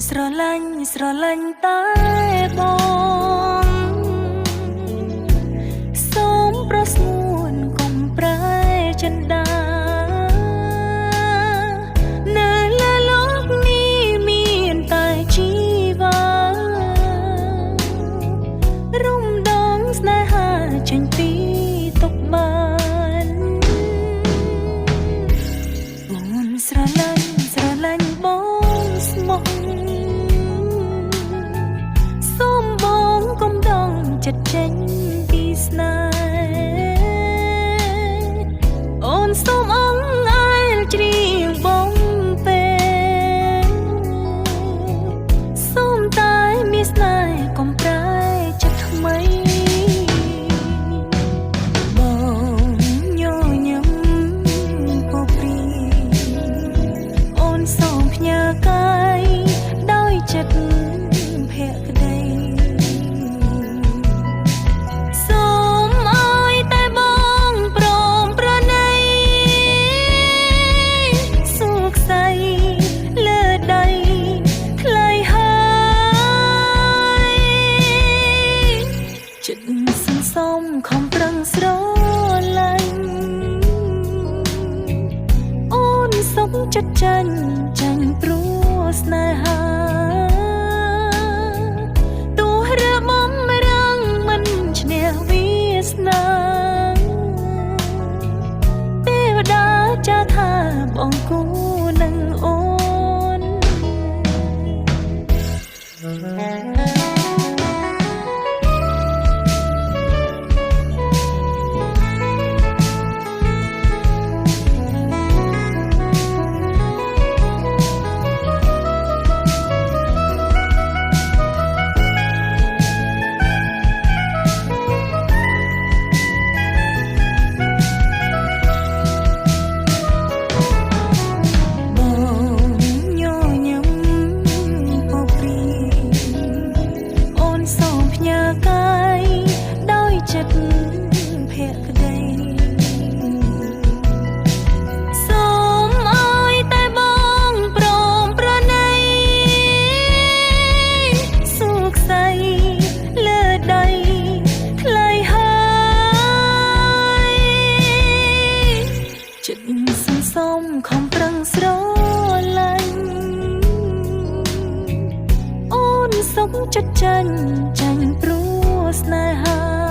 ស្រឡាញ់តែបងសូមប្រស្ងួនកុំប្រែចិន្តានៅលើលោកនេះមានតែជីវារំដងស្នេហាចេញពីទុកបានអូនស្រឡាញ់បងស្មោះសូមបងកុំដងចិត្តចេញពីស្នេហ៍អូនសូមអង្អែលច្រៀងបងពេលសូមតែមានស្នេហ៍កុំប្រែចិត្តថ្មីបងញញឹមពព្រីអូនសូមផ្ញើកាយដោយចិត្តភក្តីសូមឲ្យតែបងព្រមប្រណីសុខស័យលើដីថ្លៃហើយចិត្តសន្សំខំប្រឹងស្រឡាញ់អូនសុខចិត្តចាញ់ព្រោះស្នេហាទោះរើបំរាំងមិនឈ្នះវាសនាទេវតាចាថាបងគូនឹងអូនចិត្តភក្តីសូមឲ្យតែបងព្រមប្រណីសុខស័យលើដីថ្លៃហើយចិត្តសន្សំខំប្រឹងស្រឡាញ់អូនសុខចិត្តចាញ់ព្រោះស្នេហា